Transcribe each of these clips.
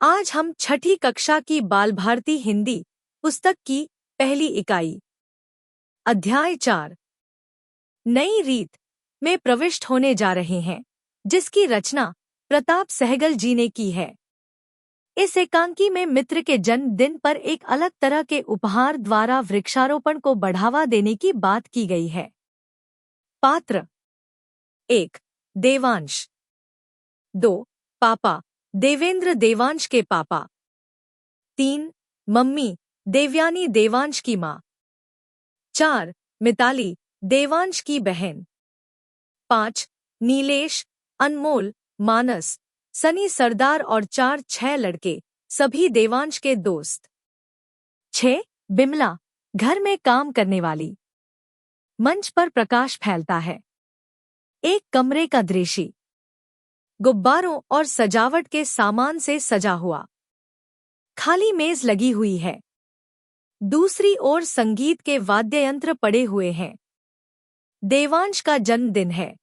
आज हम छठी कक्षा की बाल भारती हिंदी पुस्तक की पहली इकाई अध्याय 4 नई रीत में प्रविष्ट होने जा रहे हैं, जिसकी रचना प्रताप सहगल जी ने की है। इस एकांकी में मित्र के जन्मदिन पर एक अलग तरह के उपहार द्वारा वृक्षारोपण को बढ़ावा देने की बात की गई है। पात्र 1 देवांश। 2 पापा देवेंद्र देवांश के पापा। 3 मम्मी देवयानी देवांश की माँ। 4 मिताली देवांश की बहन। 5 नीलेश अनमोल मानस सनी सरदार और 4-6 लड़के सभी देवांश के दोस्त। 6 बिमला घर में काम करने वाली। मंच पर प्रकाश फैलता है। एक कमरे का दृश्य गुब्बारों और सजावट के सामान से सजा हुआ। खाली मेज लगी हुई है। दूसरी ओर संगीत के वाद्ययंत्र पड़े हुए हैं। देवांश का जन्मदिन है।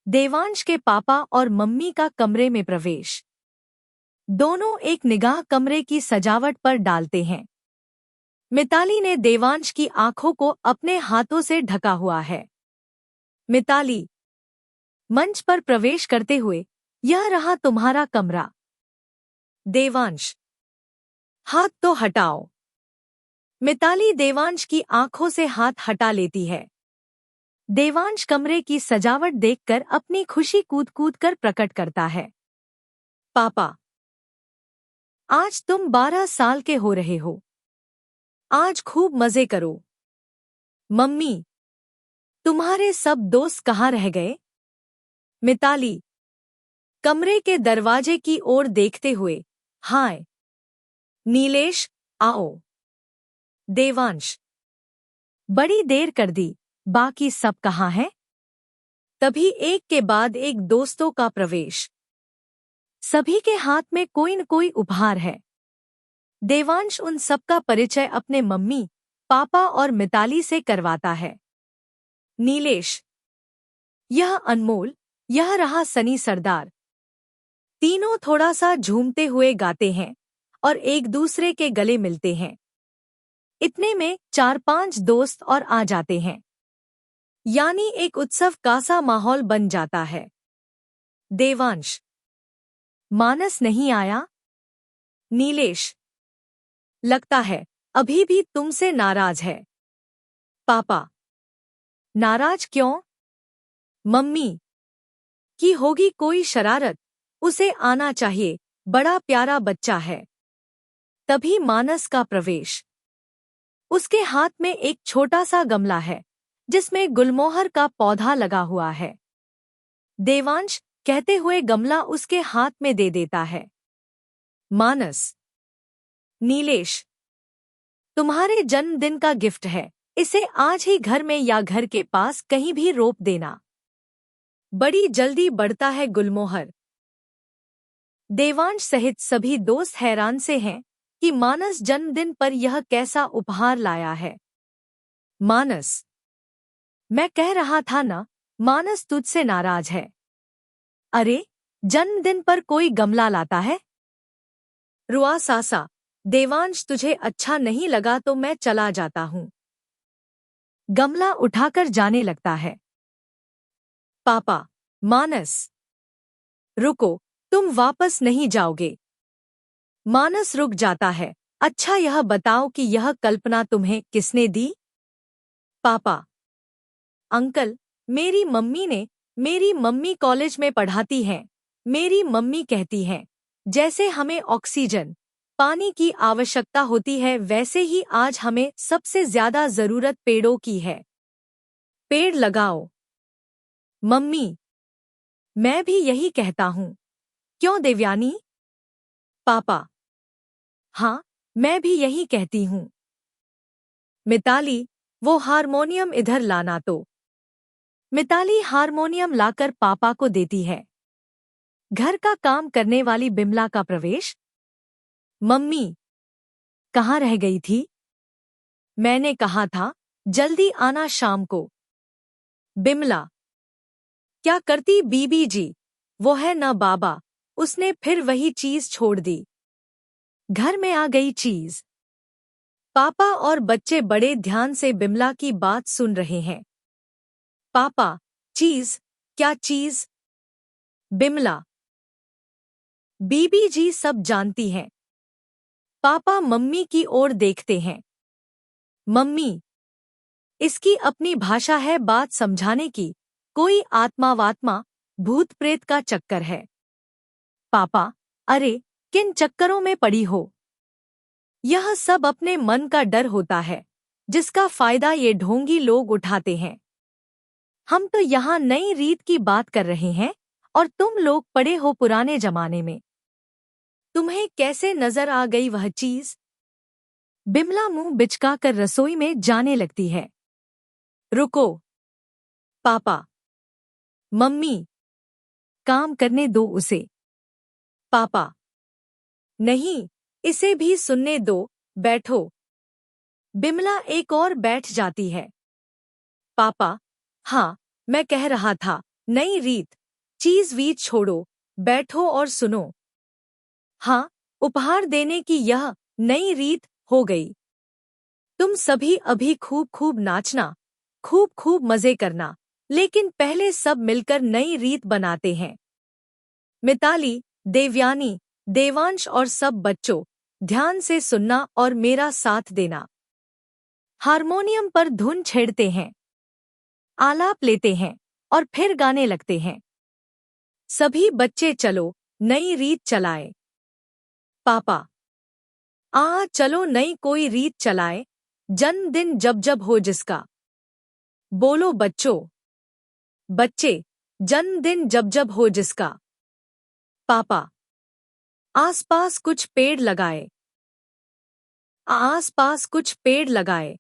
देवांश के पापा और मम्मी का कमरे में प्रवेश। दोनों एक निगाह कमरे की सजावट पर डालते हैं। मिताली ने देवांश की आंखों को अपने हाथों से ढका हुआ है। मिताली मंच पर प्रवेश करते हुए, यह रहा तुम्हारा कमरा। देवांश हाथ तो हटाओ। मिताली देवांश की आंखों से हाथ हटा लेती है। देवांश कमरे की सजावट देखकर अपनी खुशी कूद कूद कर प्रकट करता है। पापा आज तुम 12 साल के हो रहे हो। आज खूब मजे करो। मम्मी तुम्हारे सब दोस्त कहाँ रह गए? मिताली कमरे के दरवाजे की ओर देखते हुए, हाय नीलेश आओ। देवांश बड़ी देर कर दी, बाकी सब कहाँ हैं? तभी एक के बाद एक दोस्तों का प्रवेश। सभी के हाथ में कोई न कोई उपहार है। देवांश उन सबका परिचय अपने मम्मी पापा और मिताली से करवाता है। नीलेश यह अनमोल, यह रहा सनी सरदार। तीनों थोड़ा सा झूमते हुए गाते हैं और एक दूसरे के गले मिलते हैं। इतने में 4-5 दोस्त और आ जाते हैं, यानी एक उत्सव का सा माहौल बन जाता है। देवांश मानस नहीं आया? नीलेश लगता है अभी भी तुमसे नाराज है। पापा नाराज क्यों? मम्मी की होगी कोई शरारत, उसे आना चाहिए, बड़ा प्यारा बच्चा है। तभी मानस का प्रवेश। उसके हाथ में एक छोटा सा गमला है, जिसमें गुलमोहर का पौधा लगा हुआ है। देवांश कहते हुए गमला उसके हाथ में दे देता है। मानस नीलेश तुम्हारे जन्मदिन का गिफ्ट है, इसे आज ही घर में या घर के पास कहीं भी रोप देना। बड़ी जल्दी बढ़ता है गुलमोहर। देवांश सहित सभी दोस्त हैरान से हैं कि मानस जन्मदिन पर यह कैसा उपहार लाया है। मानस मैं कह रहा था ना, मानस तुझसे नाराज है। अरे जन्मदिन पर कोई गमला लाता है? रुआ सासा देवांश तुझे अच्छा नहीं लगा तो मैं चला जाता हूँ। गमला उठाकर जाने लगता है। पापा मानस रुको, तुम वापस नहीं जाओगे। मानस रुक जाता है। अच्छा यह बताओ कि यह कल्पना तुम्हें किसने दी? पापा अंकल मेरी मम्मी ने। मेरी मम्मी कॉलेज में पढ़ाती हैं। मेरी मम्मी कहती हैं, जैसे हमें ऑक्सीजन पानी की आवश्यकता होती है, वैसे ही आज हमें सबसे ज्यादा जरूरत पेड़ों की है। पेड़ लगाओ। मम्मी मैं भी यही कहता हूँ। क्यों देवयानी? पापा हाँ मैं भी यही कहती हूँ। मिताली वो हारमोनियम इधर लाना तो। मिताली हारमोनियम लाकर पापा को देती है। घर का काम करने वाली बिमला का प्रवेश। मम्मी कहाँ रह गई थी? मैंने कहा था जल्दी आना शाम को। बिमला क्या करती बीबी जी? वो है ना बाबा, उसने फिर वही चीज छोड़ दी। घर में आ गई चीज। पापा और बच्चे बड़े ध्यान से बिमला की बात सुन रहे हैं। पापा, चीज? क्या चीज? बिमला, बीबी जी सब जानती हैं। पापा मम्मी की ओर देखते हैं। मम्मी, इसकी अपनी भाषा है बात समझाने की, कोई आत्मा वात्मा, भूत प्रेत का चक्कर है। पापा, अरे किन चक्करों में पड़ी हो? यह सब अपने मन का डर होता है, जिसका फायदा ये ढोंगी लोग उठाते हैं। हम तो यहाँ नई रीत की बात कर रहे हैं और तुम लोग पड़े हो पुराने जमाने में। तुम्हें कैसे नजर आ गई वह चीज? बिमला मुंह बिचकाकर रसोई में जाने लगती है। रुको पापा, मम्मी, काम करने दो उसे। पापा, नहीं, इसे भी सुनने दो, बैठो। बिमला एक और बैठ जाती है। पापा, हाँ, मैं कह रहा था, नई रीत, चीज वीज छोड़ो, बैठो और सुनो। हाँ, उपहार देने की यह नई रीत हो गई। तुम सभी अभी खूब खूब नाचना, खूब खूब मजे करना, लेकिन पहले सब मिलकर नई रीत बनाते हैं। मिताली, देवयानी, देवांश और सब बच्चों, ध्यान से सुनना और मेरा साथ देना। हारमोनियम पर धुन छेड़ते हैं, आलाप लेते हैं और फिर गाने लगते हैं। सभी बच्चे चलो, नई रीत चलाए। पापा, चलो नई कोई रीत चलाए, जन्मदिन जब जब हो जिसका। बोलो बच्चों। बच्चे, जन्मदिन जब जब हो जिसका। पापा, आसपास कुछ पेड़ लगाए। आसपास कुछ पेड़ लगाए।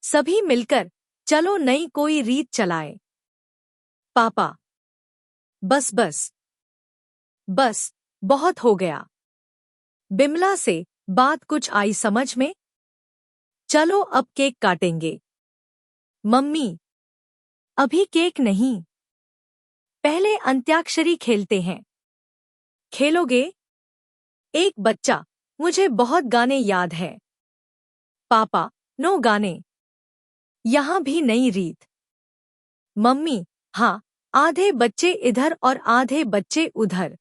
सभी मिलकर चलो नई कोई रीत चलाए। पापा, बस बस बस, बहुत हो गया। बिमला से बात कुछ आई समझ में? चलो अब केक काटेंगे। मम्मी, अभी केक नहीं, पहले अंत्याक्षरी खेलते हैं। खेलोगे? एक बच्चा, मुझे बहुत गाने याद है। पापा, नो गाने। यहाँ भी नई रीत। मम्मी, हाँ, आधे बच्चे इधर और आधे बच्चे उधर।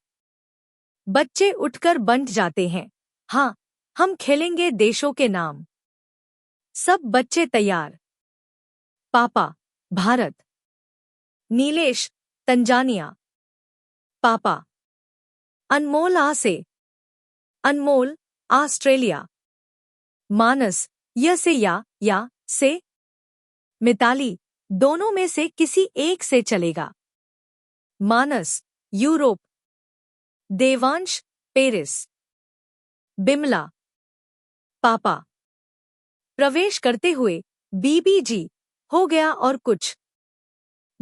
बच्चे उठकर बंट जाते हैं। हाँ, हम खेलेंगे देशों के नाम। सब बच्चे तैयार। पापा, भारत। नीलेश, तंजानिया। पापा, अनमोल से। अनमोल, ऑस्ट्रेलिया। मानस, य से या से। मिताली, दोनों में से किसी एक से चलेगा। मानस, यूरोप। देवांश, पेरिस। बिमला, पापा। प्रवेश करते हुए, बीबी जी, हो गया और कुछ?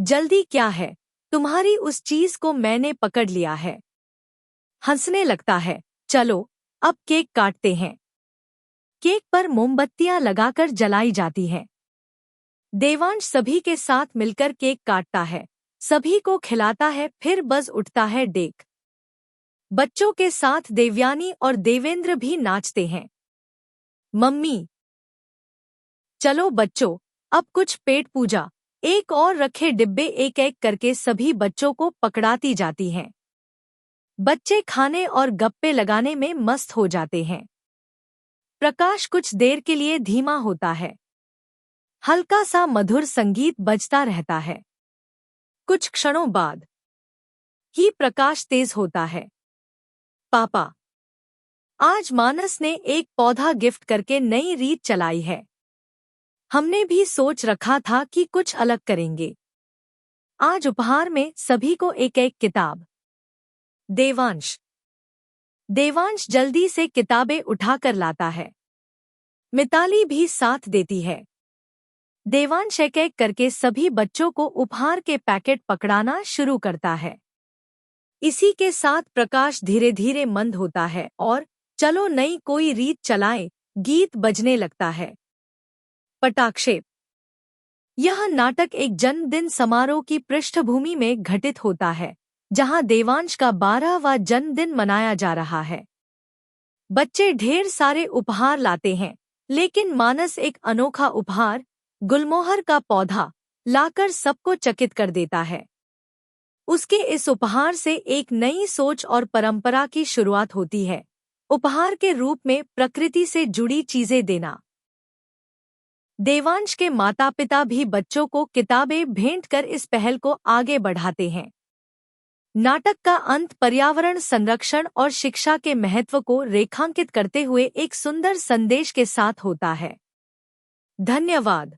जल्दी क्या है, तुम्हारी उस चीज को मैंने पकड़ लिया है। हंसने लगता है। चलो, अब केक काटते हैं। केक पर मोमबत्तियां लगाकर जलाई जाती हैं। देवांश सभी के साथ मिलकर केक काटता है, सभी को खिलाता है, फिर बज उठता है डेक। बच्चों के साथ देवयानी और देवेंद्र भी नाचते हैं। मम्मी, चलो बच्चों, अब कुछ पेट पूजा, एक और रखे डिब्बे एक एक करके सभी बच्चों को पकड़ाती जाती हैं। बच्चे खाने और गप्पे लगाने में मस्त हो जाते हैं। प्रकाश कुछ देर के लिए धीमा होता है। हल्का सा मधुर संगीत बजता रहता है। कुछ क्षणों बाद ही प्रकाश तेज होता है। पापा, आज मानस ने एक पौधा गिफ्ट करके नई रीत चलाई है। हमने भी सोच रखा था कि कुछ अलग करेंगे। आज उपहार में सभी को एक एक किताब। देवांश। देवांश जल्दी से किताबें उठाकर लाता है। मिताली भी साथ देती है। देवांश एक एक करके सभी बच्चों को उपहार के पैकेट पकड़ाना शुरू करता है। इसी के साथ प्रकाश धीरे धीरे मंद होता है और चलो नई कोई रीत चलाएं गीत बजने लगता है। पटाक्षेप। यह नाटक एक जन्मदिन समारोह की पृष्ठभूमि में घटित होता है, जहां देवांश का 12वां जन्मदिन मनाया जा रहा है। बच्चे ढेर सारे उपहार लाते हैं, लेकिन मानस एक अनोखा उपहार, गुलमोहर का पौधा, लाकर सबको चकित कर देता है। उसके इस उपहार से एक नई सोच और परंपरा की शुरुआत होती है, उपहार के रूप में प्रकृति से जुड़ी चीजें देना। देवांश के माता पिता भी बच्चों को किताबें भेंट कर इस पहल को आगे बढ़ाते हैं। नाटक का अंत पर्यावरण संरक्षण और शिक्षा के महत्व को रेखांकित करते हुए एक सुंदर संदेश के साथ होता है। धन्यवाद।